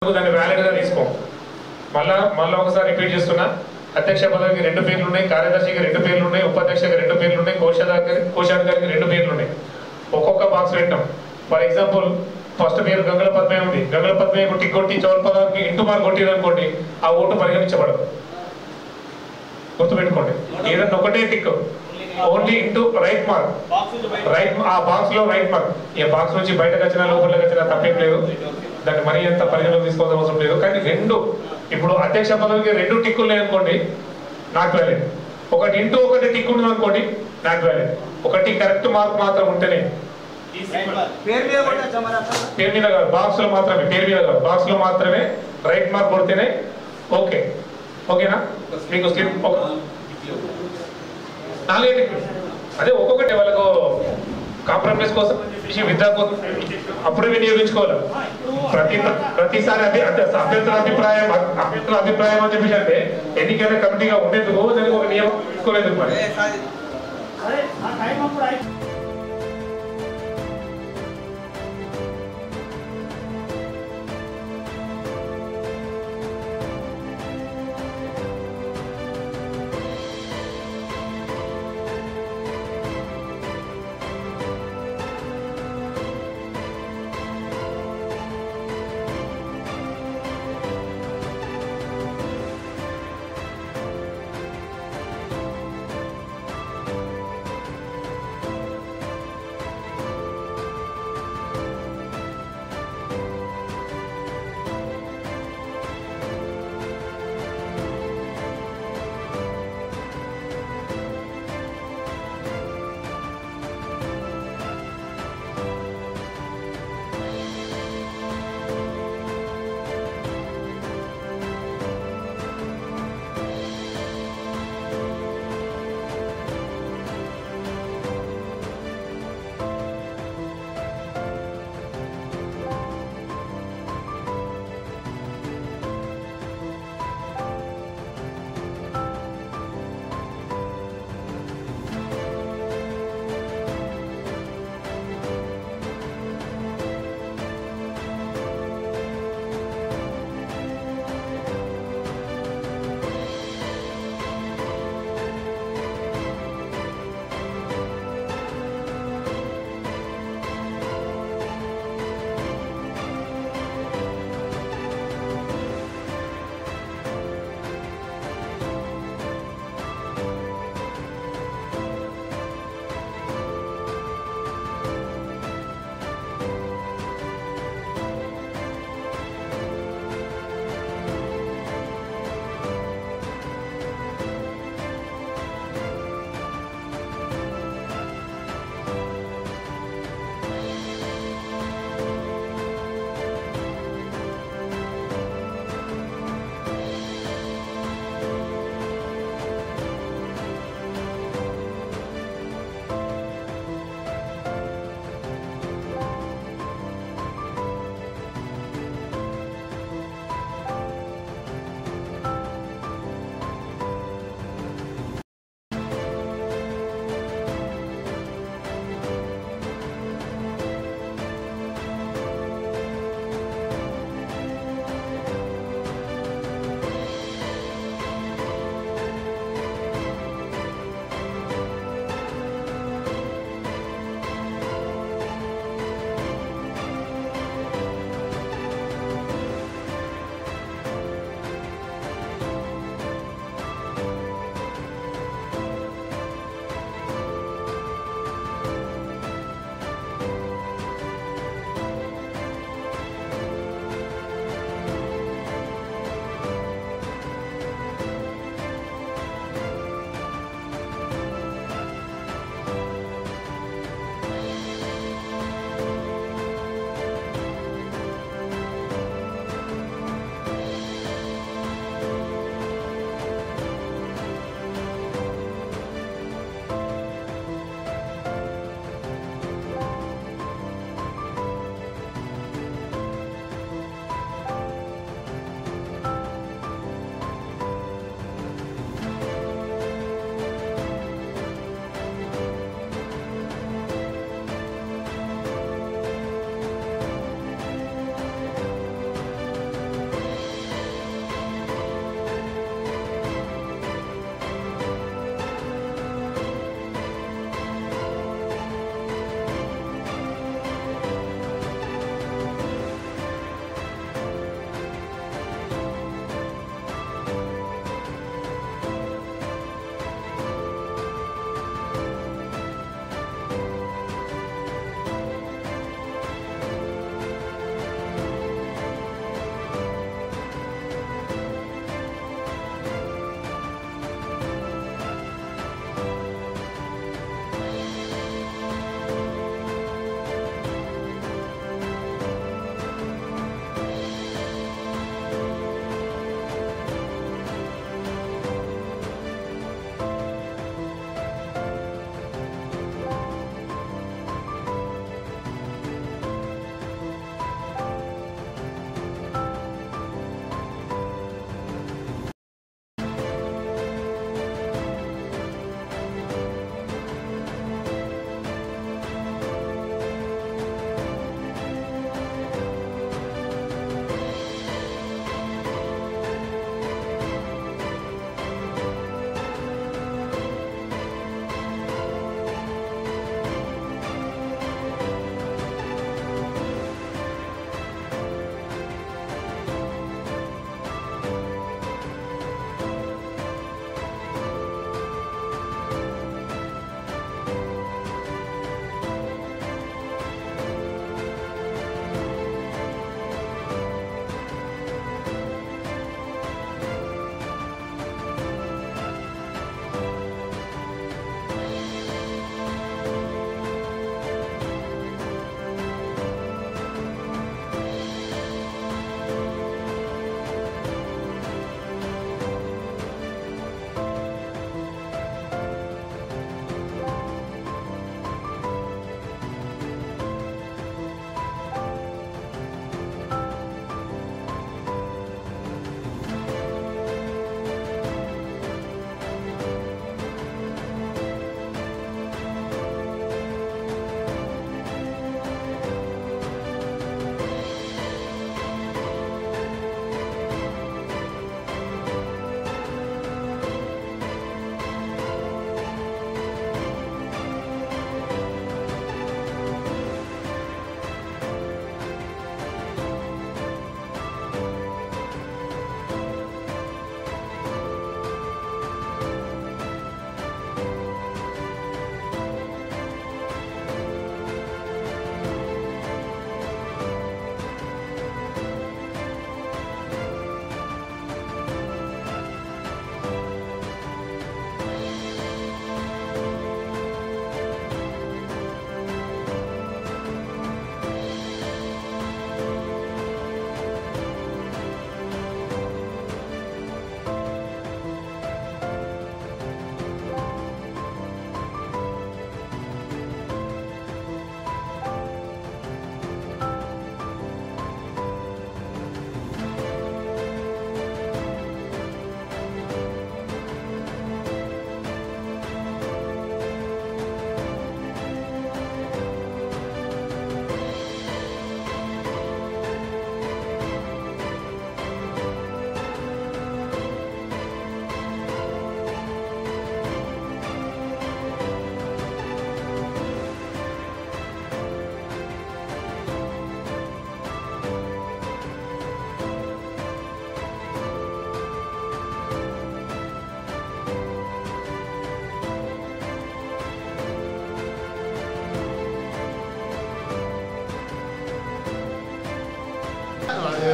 దాన్ని వ్యాలిడ్ గా తీసుకో. మళ్ళా ఒకసారి రిపీట్ చేస్తున్నా. అధ్యక్ష పదవికి 2 పేర్లు ఉన్నాయి, కార్యదర్శికి 2 పేర్లు ఉన్నాయి, ఉపాధ్యక్షకి 2 పేర్లు ఉన్నాయి, కోశాధికారికి 2 పేర్లు ఉన్నాయి. ఒక్కొక్క బాక్స్ పెట్టాం. ఫర్ ఎగ్జాంపుల్ ఫస్ట్ పేరు గంగళ పద్మయ్య ఉంది. గంగళ పద్మయ్యకు టిక్ కొట్టి చౌర పదవికి ఇంటూ మార్క్ కొట్టిరనుకోండి, ఆ ఓటు పరిగణించబడదు. గుర్తుపెట్టుకోండి, ఏదన్నా ఒకటే tick, only into right mark. ఆ బాక్స్ లో రైట్ మార్క్. ఈ బాక్స్ నుంచి బయటకు వచ్చినా లోపలికి వచ్చినా తప్పేం లేదు, దాన్ని మరీ ఎంత పరిగణలోకి తీసుకోవాల్సిన అవసరం లేదు. కానీ 2 ఇప్పుడు అధ్యక్ష పదవికి 2 టిక్కులు లేదనుకోండి, నాట్ వ్యాలిడ్. ఒకటి ఇంటూ ఒకటి టిక్ ఉంది అనుకోండి, నాట్ వ్యాలిడ్. ఒకటి కరెక్ట్ మార్క్ మాత్రం ఉంటేనే, పేరు మీద కాదు, బాక్స్ లో మాత్రమే, పేరు మీద కాదు, బాక్స్ లో మాత్రమే రైట్ మార్క్ కొడితేనే ఓకే. ఓకేనా? మీకు స్లిప్ 4 టిక్కులు, అదే ఒక్కొక్కటి వాళ్ళకు కాంప్రమైజ్ కోసం విద్యా కోసం అప్పుడే వినియోగించుకోవాలి. ప్రతిసారి అభ్యర్థుల అభిప్రాయం అని చెప్పేసి అంటే ఎన్నికైన కమిటీగా ఉండేందుకు దానికి ఒక నియమం తీసుకోలేదు. మరి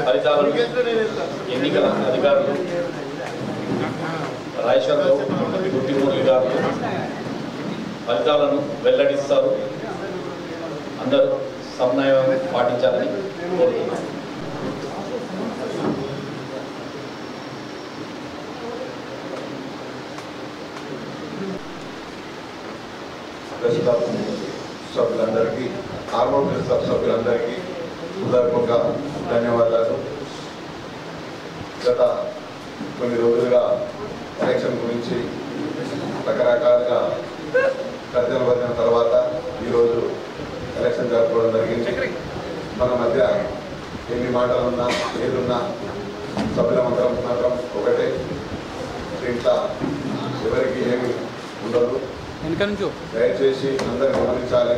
ఫలితాలను ఎన్నికల అధికారులు రాయచంద్ర గుర్తింపులు గారు ఫలితాలను వెల్లడిస్తారు. అందరూ సమన్వయం పాటించాలని కోరుతున్నాను. సభ్యులందరికీ ఆర్మోర్ సభ్యులందరికీ హృదయపూర్వక ధన్యవాదాలు. గత కొన్ని రోజులుగా ఎలక్షన్ గురించి రకరకాలుగా చర్చలు వచ్చిన తర్వాత ఈరోజు ఎలక్షన్ జరుపుకోవడం జరిగింది. మన మధ్య ఎన్ని మాటలున్నా ఏదున్నా సభ్యుల మాత్రం ఒకటే. దీంట్లో ఎవరికి ఏమి ఉండదు. దయచేసి అందరూ గమనించాలి.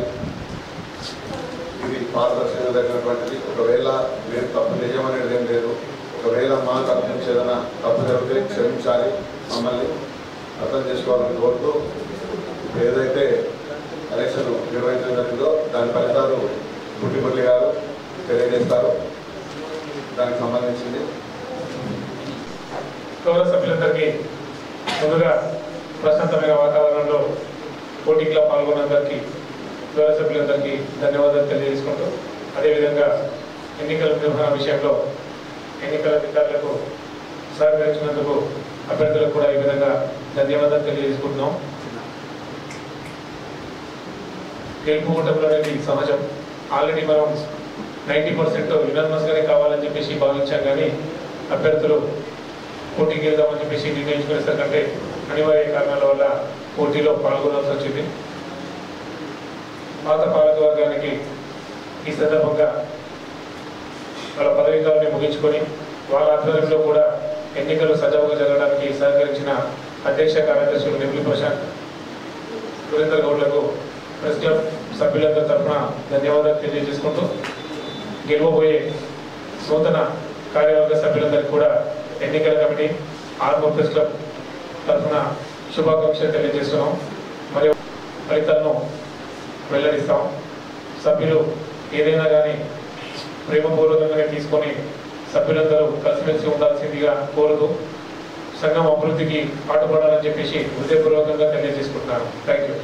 ఇది పారదర్శకంగా జరిగినటువంటిది. ఒకవేళ మీరు తప్పు నిజమనేది ఏం లేదు. ఒకవేళ మా తప్పు నుంచి ఏదైనా తప్పు జరిగితే క్షమించాలి, మమ్మల్ని అర్థం చేసుకోవాలని కోరుతూ ఏదైతే ఎలక్షన్ నిర్వహించడం జరిగిందో దాని ఫలితాలు పుట్టిపల్లి గారు తెలియజేస్తారు. దానికి సంబంధించింది గౌరవ సభ్యులందరికీ ముందుగా ప్రశాంతమైన వాతావరణంలో పోటీలో పాల్గొన్నందరికీ గౌరవ సభ్యులందరికీ ధన్యవాదాలు తెలియజేసుకుంటూ, అదేవిధంగా ఎన్నికల నిర్వహణ విషయంలో ఎన్నికల అధికారులకు సహకరించినందుకు అభ్యర్థులకు కూడా ఈ విధంగా ధన్యవాదాలు తెలియజేసుకుంటున్నాం. గెలుపు ఓటములు అనేది సహజం. ఆల్రెడీ మనం 90% యునానిమస్గానే కావాలని చెప్పేసి భావించాం, కానీ అభ్యర్థులు పోటీకి వెళ్దామని చెప్పేసి నిర్ణయించుకునేసరికంటే అనివార్య కారణాల వల్ల పోటీలో పాల్గొనాల్సి వచ్చింది. పాత పాలకవర్గానికి ఈ సందర్భంగా వాళ్ళ పదవీ కాలాన్ని ముగించుకొని వాళ్ళ ఆధ్వర్యంలో కూడా ఎన్నికలు సజావుగా జరగడానికి సహకరించిన అధ్యక్ష కార్యదర్శులు నెమిలి ప్రశాంత్, సురేందర్ గౌడ్లకు ప్రెస్ క్లబ్ సభ్యులందరి తరఫున ధన్యవాదాలు తెలియజేసుకుంటూ, గెలవబోయే నూతన కార్యవర్గ సభ్యులందరికీ కూడా ఎన్నికల కమిటీ ఆర్మూర్ ప్రెస్ క్లబ్ తరఫున శుభాకాంక్షలు తెలియజేస్తున్నాం. మరియు ఫలితాలను వెల్లడిస్తాం. సభ్యులు ఏదైనా కానీ ప్రేమపూర్వకంగానే తీసుకొని సభ్యులందరూ కలిసిమెలిసి ఉండాల్సిందిగా కోరుతూ సంఘం అభివృద్ధికి పాటుపడాలని చెప్పేసి హృదయపూర్వకంగా తెలియజేసుకుంటున్నాను. Thank you.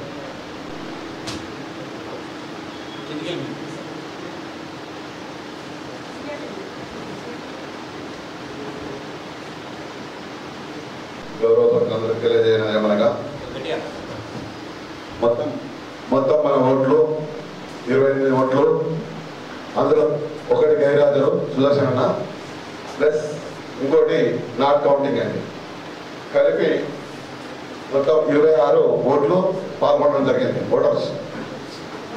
గౌరవ సభ్యులందరికీ తెలియజేయడం ఏమనగా మొత్తం మన ఓట్లు 28 ఓట్లు, అందులో ఒకటి గైరాజులు సుదర్శన్ అన్న ప్లస్ ఇంకోటి నాట్ కౌంటింగ్ అండి, కలిపి మొత్తం 26 ఓట్లు పాల్గొనడం జరిగింది. ఓటర్స్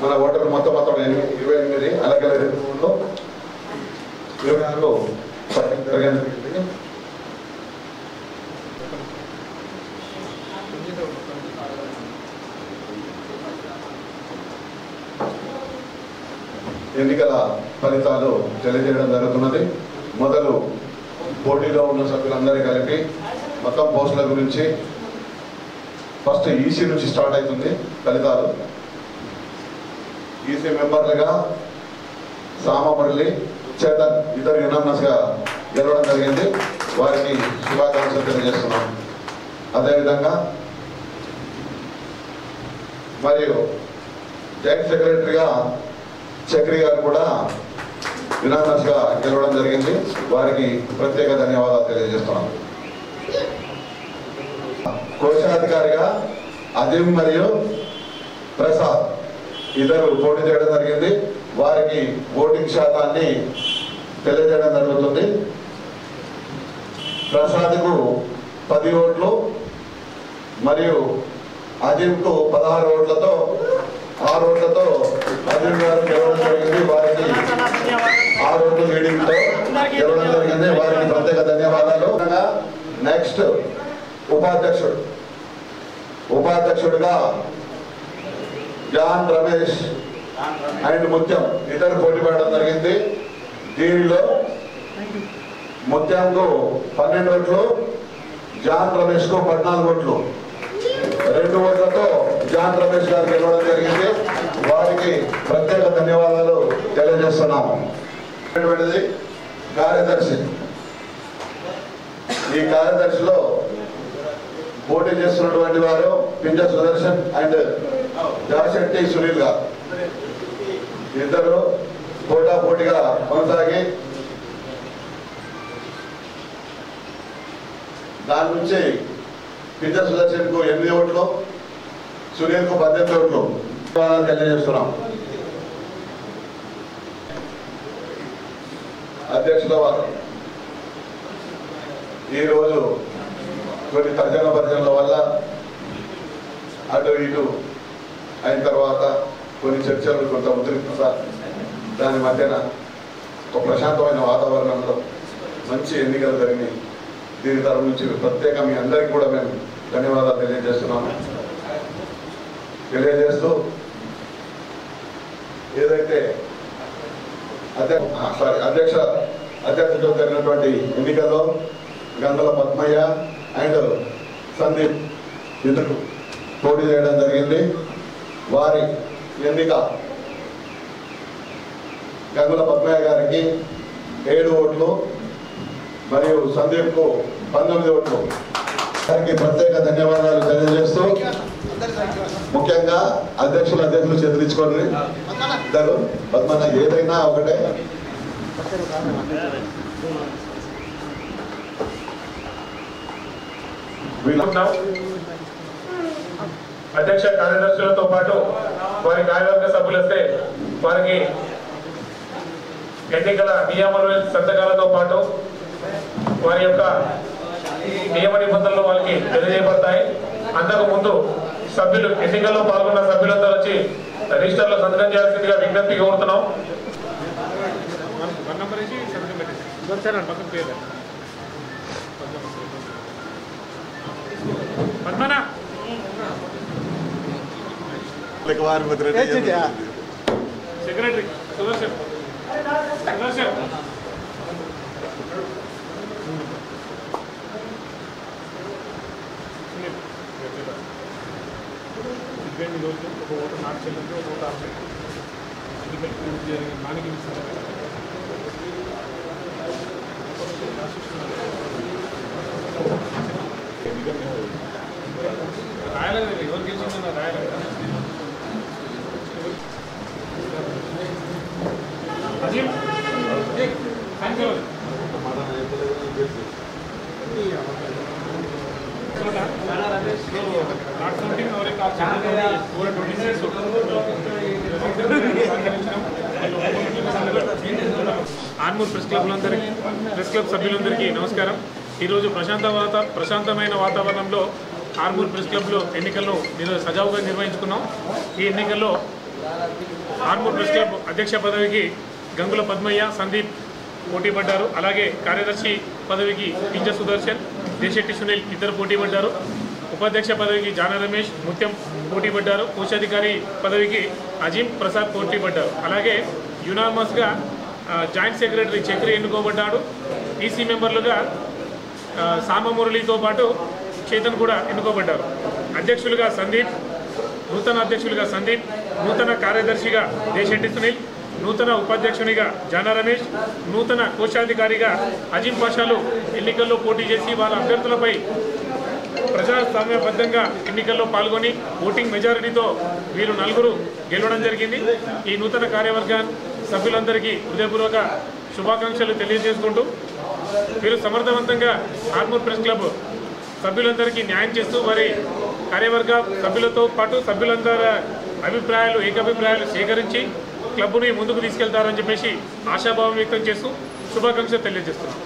మన ఓటర్లు మొత్తం 28, అలాగే 2 ఓట్లు 26 జరిగింది. ఎన్నికల ఫలితాలు తెలియజేయడం జరుగుతున్నది. మొదలు పోటీలో ఉన్న సభ్యులందరూ కలిపి మొత్తం పోస్టుల గురించి ఫస్ట్ ఈసీ నుంచి స్టార్ట్ అవుతుంది ఫలితాలు. ఈసీ మెంబర్లుగా సామమురళి, చేతన్ ఇద్దరు యునానిమస్గా గెలవడం జరిగింది. వారికి శుభాకాంక్షలు తెలియజేస్తున్నాం. అదేవిధంగా మరియు జాయింట్ సెక్రటరీగా చక్రి గారు కూడా యునానిమస్గా గెలవడం జరిగింది. వారికి ప్రత్యేక ధన్యవాదాలు తెలియజేస్తున్నాం. కోశాధికారిగా అజీం మరియు ప్రసాద్ ఇద్దరు పోటీ చేయడం జరిగింది. వారికి ఓటింగ్ శాతాన్ని తెలియజేయడం జరుగుతుంది. ప్రసాద్కు 10 ఓట్లు మరియు అజీంకు 16 ఓట్లతో 6 ఓట్లతో అజీం గారు గెలవడం జరిగింది. వారికి 6 ఓట్లు లీడింగ్తో గెలవడం జరిగింది. వారికి ప్రత్యేక ధన్యవాదాలు. నెక్స్ట్ ఉపాధ్యక్షుడిగా జాన్ రమేష్ అండ్ ముత్యం ఇద్దరు పోటీ పడడం జరిగింది. దీనిలో ముత్యంకు 12 ఓట్లు, జాన్ రమేష్ కు 14 ఓట్లు, 2 ఓట్లతో జాన్ రమేష్ గారు గెలవడం జరిగింది. వారికి ప్రత్యేక ధన్యవాదాలు తెలియజేస్తున్నాము. కార్యదర్శి. ఈ కార్యదర్శిలో పోటీ చేస్తున్నటువంటి వారు పింజ సుదర్శన్ అండ్ జాశెట్టి సునీల్ గారు. ఇద్దరు పోటాపోటీగా కొనసాగి దాని నుంచి పింజ సుదర్శన్ కు 8 ఓట్లు, సునీల్ కు 18 ఓట్లు తెలియజేస్తున్నాం. అధ్యక్షుల వారు ఈరోజు కొన్ని తర్జన భర్జనల వల్ల అటు ఇటు అయిన తర్వాత కొన్ని చర్చలు కొంత ఉద్రిక్తత, దాని మధ్యన ఒక ప్రశాంతమైన వాతావరణంలో మంచి ఎన్నికలు జరిగినాయి. దీని తరఫు నుంచి ప్రత్యేక మీ అందరికీ కూడా మేము ధన్యవాదాలు తెలియజేస్తున్నాము. తెలియజేస్తూ ఏదైతే అధ్యక్షుడు జరిగినటువంటి ఎన్నికల్లో గంగుల పద్మయ్య అండ్ సందీప్ ఇద్దరు పోటీ చేయడం జరిగింది. వారి ఎన్నిక గంగుల పద్మయ్య గారికి 7 ఓట్లు మరియు సందీప్ కు 19 ఓట్లు. వారికి ప్రత్యేక ధన్యవాదాలు తెలియజేస్తూ ముఖ్యంగా అధ్యక్షులు చేతులించుకోండి. ఇద్దరు పద్మన్న ఏదైనా ఒకటే. అధ్యక్ష కార్యదర్శులతో పాటు వారి కార్యవర్గ సభ్యులు వస్తే వారికి ఎన్నికల నియమాల సంతకాలతో పాటు వారి యొక్క నియమ నిబంధనలు వాళ్ళకి తెలియజేయబడతాయి. అంతకు ముందు సభ్యులు ఎన్నికల్లో పాల్గొన్న సభ్యులందరూ వచ్చి రిజిస్టర్లో సంతకం చేయాల్సిందిగా విజ్ఞప్తి కోరుతున్నాం. సెక్రటరీ సుదర్శన్ ఒక ఓటు నాకు చెల్లింది, ఒక ఓటు ఆమె ఎన్నికలు పూర్తి జరిగిన మానికి రాయలేదు. ఎవరు గెలిచిందన్నా రాయలేదు. అజీం ఆర్మూర్ ప్రెస్ క్లబ్ సభ్యులందరికీ నమస్కారం. ఈరోజు ప్రశాంతమైన వాతావరణంలో ఆర్మూర్ ప్రెస్ క్లబ్లో ఎన్నికలను సజావుగా నిర్వహించుకున్నాం. ఈ ఎన్నికల్లో ఆర్మూర్ ప్రెస్ క్లబ్ అధ్యక్ష పదవికి గంగుల పద్మయ్య, సందీప్ పోటీ పడ్డారు. అలాగే కార్యదర్శి పదవికి పింజ సుదర్శన్, దేశెట్టి సునీల్ ఇద్దరు పోటీ పడ్డారు. ఉపాధ్యక్ష పదవికి జాన రమేష్, ముత్యం పోటీ పడ్డారు. కోశాధికారి పదవికి అజీం ప్రసాద్ పోటీ పడ్డారు. అలాగే యునామస్గా జాయింట్ సెక్రటరీ చక్రి ఎన్నుకోబడ్డాడు. ఈసీ మెంబర్లుగా సామమురళితో పాటు చేతన్ కూడా ఎన్నుకోబడ్డారు. అధ్యక్షులుగా సందీప్, నూతన అధ్యక్షులుగా సందీప్, నూతన కార్యదర్శిగా దేశెట్టి సునీల్, నూతన ఉపాధ్యక్షునిగా జానా రమేష్, నూతన కోశాధికారిగా అజీం పాషాలు ఎన్నికల్లో పోటీ చేసి వాళ్ళ అభ్యర్థులపై ప్రజాస్వామ్యబద్ధంగా ఎన్నికల్లో పాల్గొని ఓటింగ్ మెజారిటీతో వీరు 4 గెలవడం జరిగింది. ఈ నూతన కార్యవర్గ సభ్యులందరికీ హృదయపూర్వక శుభాకాంక్షలు తెలియజేసుకుంటూ వీరు సమర్థవంతంగా ఆర్మూర్ ప్రెస్ క్లబ్ సభ్యులందరికీ న్యాయం చేస్తూ వారి కార్యవర్గ సభ్యులతో పాటు సభ్యులందరి ఏకాభిప్రాయాలు సేకరించి క్లబ్ని ముందుకు తీసుకెళ్తారని చెప్పేసి ఆశాభావం వ్యక్తం చేస్తూ శుభాకాంక్షలు తెలియజేస్తున్నాం.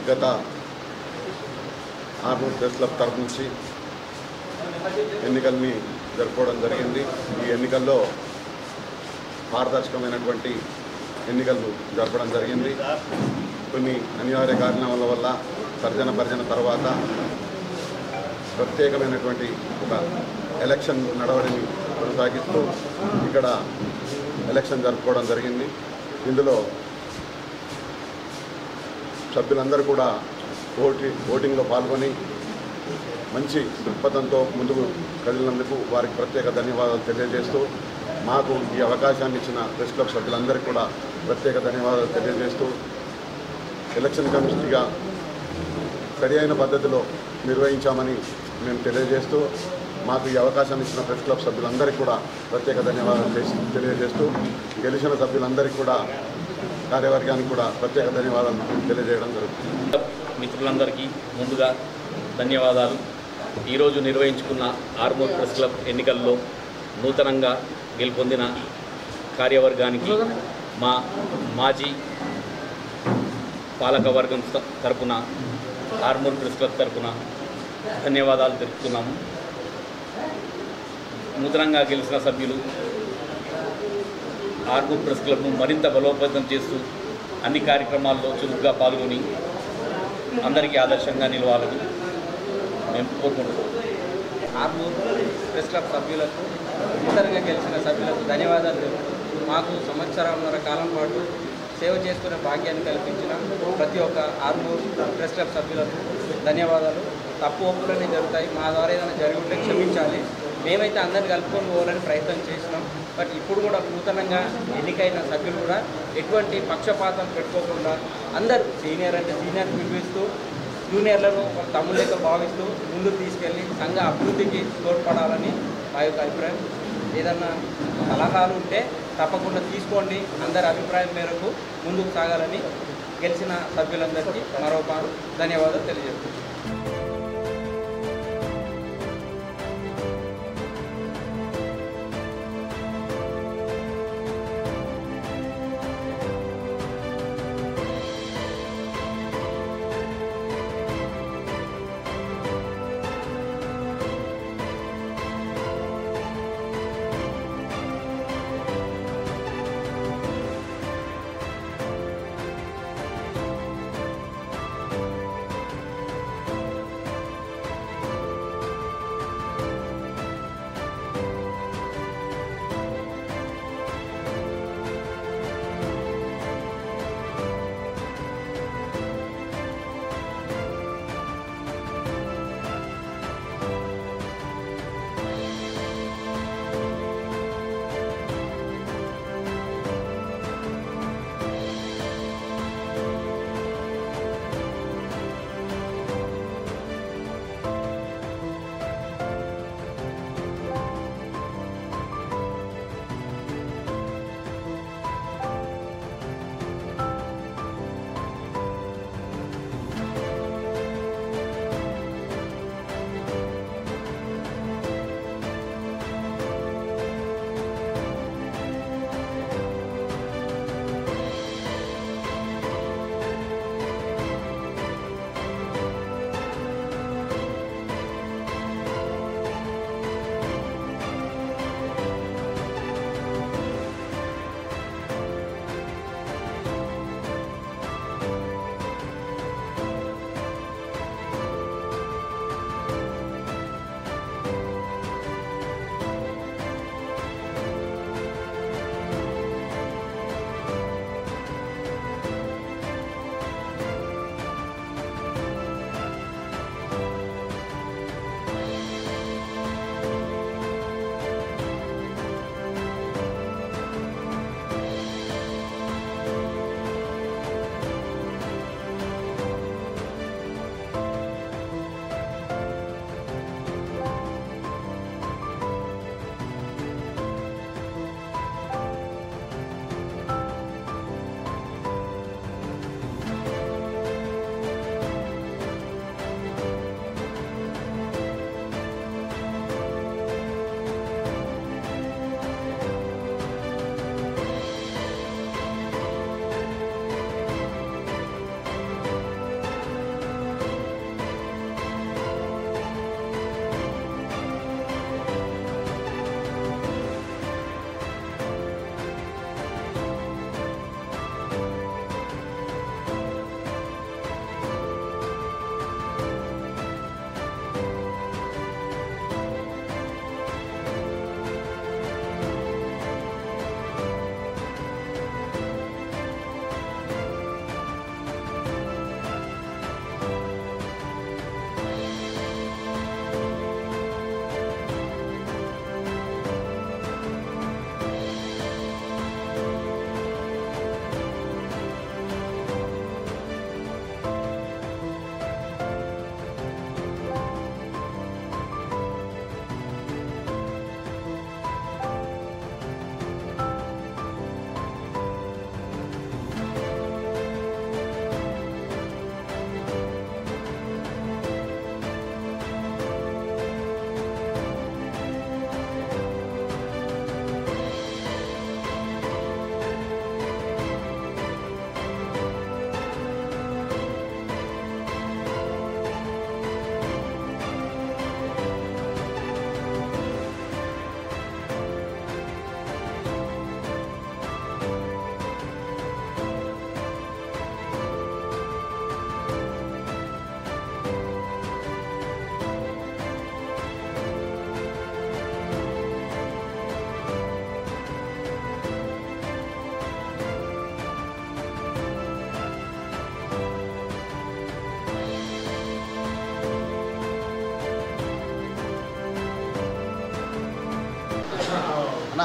గత ఆర్మూర్ ప్రెస్ క్లబ్ తరఫు నుంచి ఎన్నికల్ని జరుపుకోవడం జరిగింది. ఈ ఎన్నికల్లో పారదర్శకమైనటువంటి ఎన్నికలు జరపడం జరిగింది. కొన్ని అనివార్య కారణాల వల్ల తర్జన తర్వాత ప్రత్యేకమైనటువంటి ఒక ఎలక్షన్ నడవడిని కొనసాగిస్తూ ఇక్కడ ఎలక్షన్ జరుపుకోవడం జరిగింది. ఇందులో సభ్యులందరూ కూడా ఓటింగ్లో పాల్గొని మంచి దృక్పథంతో ముందుకు కదిలినందుకు వారికి ప్రత్యేక ధన్యవాదాలు తెలియజేస్తూ మాకు ఈ అవకాశాన్ని ఇచ్చిన ప్రెస్ క్లబ్ సభ్యులందరికీ కూడా ప్రత్యేక ధన్యవాదాలు తెలియజేస్తూ ఎలక్షన్ కమిటీగా సరి అయిన పద్ధతిలో నిర్వహించామని మేము తెలియజేస్తూ మాకు ఈ అవకాశాన్ని ఇచ్చిన ప్రెస్ క్లబ్ సభ్యులందరికీ కూడా ప్రత్యేక ధన్యవాదాలు తెలియజేస్తూ గెలిచిన సభ్యులందరికీ కూడా కార్యవర్గానికి కూడా ప్రత్యేక ధన్యవాదాలు తెలియజేయడం జరుగుతుంది. మిత్రులందరికీ ముందుగా ధన్యవాదాలు. ఈరోజు నిర్వహించుకున్న ఆర్మూర్ ప్రెస్ క్లబ్ ఎన్నికల్లో నూతనంగా గెలుపొందిన కార్యవర్గానికి మా మాజీ పాలకవర్గం తరపున ఆర్మూర్ ప్రెస్ క్లబ్ తరపున ధన్యవాదాలు తెలుపుతున్నాము. నూతనంగా గెలిచిన సభ్యులు ఆర్మూర్ ప్రెస్ క్లబ్ను మరింత బలోపేతం చేస్తూ అన్ని కార్యక్రమాల్లో చురుగ్గా పాల్గొని అందరికీ ఆదర్శంగా నిలవాలని మేము కోరుకుంటున్నాం. ఆర్మూర్ ప్రెస్ క్లబ్ సభ్యులకు నూతనంగా గెలిచిన సభ్యులకు ధన్యవాదాలు తెలుపుతూ మాకు సంవత్సరంన్నర కాలం పాటు సేవ చేసుకునే భాగ్యాన్ని కల్పించిన ప్రతి ఒక్క ఆర్మూర్ ప్రెస్ క్లబ్ సభ్యులకు ధన్యవాదాలు. తప్పు ఒప్పులన్నీ జరుగుతాయి, మా ద్వారా ఏదైనా జరిగి ఉంటే క్షమించాలి. మేమైతే అందరిని కలుపుకొని పోవాలని ప్రయత్నం చేసినాం. బట్ ఇప్పుడు కూడా నూతనంగా ఎన్నికైన సభ్యులు కూడా ఎటువంటి పక్షపాతం పెట్టుకోకుండా అందరూ సీనియర్ అంటే సీనియర్ పిలిపిస్తూ జూనియర్లను తమ్ముళ్ళగా భావిస్తూ ముందుకు తీసుకెళ్ళి సంఘ అభివృద్ధికి తోడ్పడాలని మా యొక్క అభిప్రాయం. ఏదన్నా సలహాలు ఉంటే తప్పకుండా తీసుకోండి. అందరి అభిప్రాయం మేరకు ముందుకు సాగాలని గెలిచిన సభ్యులందరికీ మరోపాటు ధన్యవాదాలు తెలియజేస్తున్నాను.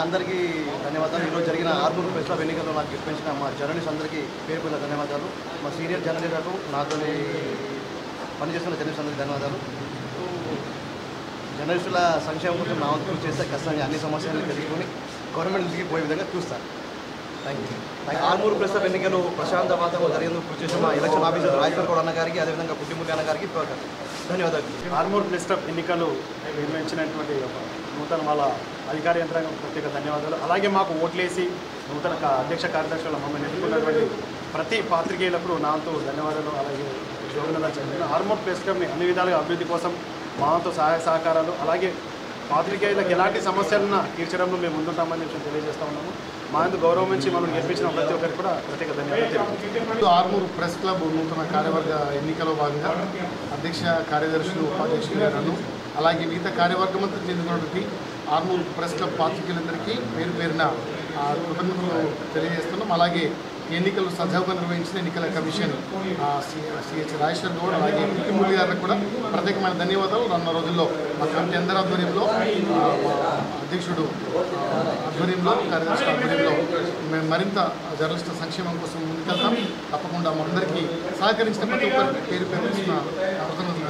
అందరికీ ధన్యవాదాలు. ఈరోజు జరిగిన ఆర్మూర్ ప్రెస్ క్లబ్ ఎన్నికల్లో నాకు ఇప్పించిన మా జర్నలిస్ట్ అందరికీ పేరు ధన్యవాదాలు. మా సీనియర్ జర్నలిస్టులకు నాతో పనిచేస్తున్న జర్నలిస్ట్ అందరికీ ధన్యవాదాలు. జర్నలిస్టుల సంక్షేమం కోసం నా వంతు కృషి చేస్తే ఖచ్చితంగా అన్ని సమస్యలను తెలుసుకొని గవర్నమెంట్ ఇంటికి పోయే విధంగా చూస్తాను. Thank you. Armoor press club ఎన్నికలు ప్రశాంత వాతావరణం జరిగేందుకు కృషి చేసిన మా ఎలక్షన్ ఆఫీసర్ రాజేశ్వర్ గౌడ్ అన్న గారికి, అదేవిధంగా పుట్టిమురి అన్న గారికి ధన్యవాదాలు. ఆర్మూర్ ప్రెస్ క్లబ్ ఎన్నికలు నిర్వహించినటువంటి నూతన వాళ్ళ అధికార యంత్రాంగం ప్రత్యేక ధన్యవాదాలు. అలాగే మాకు ఓట్లేసి నూతన అధ్యక్ష కార్యదర్శులు మమ్మల్ని ఎన్నుకున్నటువంటి ప్రతి పాత్రికేయులకు నాతో ధన్యవాదాలు. అలాగే జోగునందన్ చంద్ర ఆర్మూర్ ప్రెస్ క్లబ్ని అన్ని విధాలుగా అభివృద్ధి కోసం మాతో సహాయ సహకారాలు, అలాగే పాత్రికేయులకు ఎలాంటి సమస్యలను తీర్చడంలో మేము ముందుంటామని చెప్పి తెలియజేస్తా ఉన్నాము. మా ఎందుకు గౌరవం నుంచి మనం నేర్పించిన ప్రతి ఒక్కరికి కూడా ప్రత్యేక ధన్యవాదాలు. ఆర్మూర్ ప్రెస్ క్లబ్ నూతన కార్యవర్గ ఎన్నికలో భాగంగా అధ్యక్ష కార్యదర్శులు ఉపాధ్యక్షులు గారు అలాగే మిగతా కార్యవర్గంతో చెందినటువంటి ఆర్మూర్ ప్రెస్ క్లబ్ పాత్రికేయులందరికీ పేరు పేరున కృతజ్ఞతలు తెలియజేస్తున్నాం. అలాగే ఎన్నికలు సజావుగా నిర్వహించిన ఎన్నికల కమిషన్ సిహెచ్ రాజేశ్వర్ గౌడ్ అలాగే పుట్టిమురి గారికి కూడా ప్రత్యేకమైన ధన్యవాదాలు. రానున్న రోజుల్లో మా కమిటీ అందరి ఆధ్వర్యంలో అధ్యక్షుడు ఆధ్వర్యంలో కార్యదర్శి ఆధ్వర్యంలో మేము మరింత జర్నలిస్టుల సంక్షేమం కోసం ముందుకెళ్తాం. తప్పకుండా మా అందరికీ సహకరించిన ప్రతి ఒక్కరికి పేరు పేరు కృతజ్ఞతలు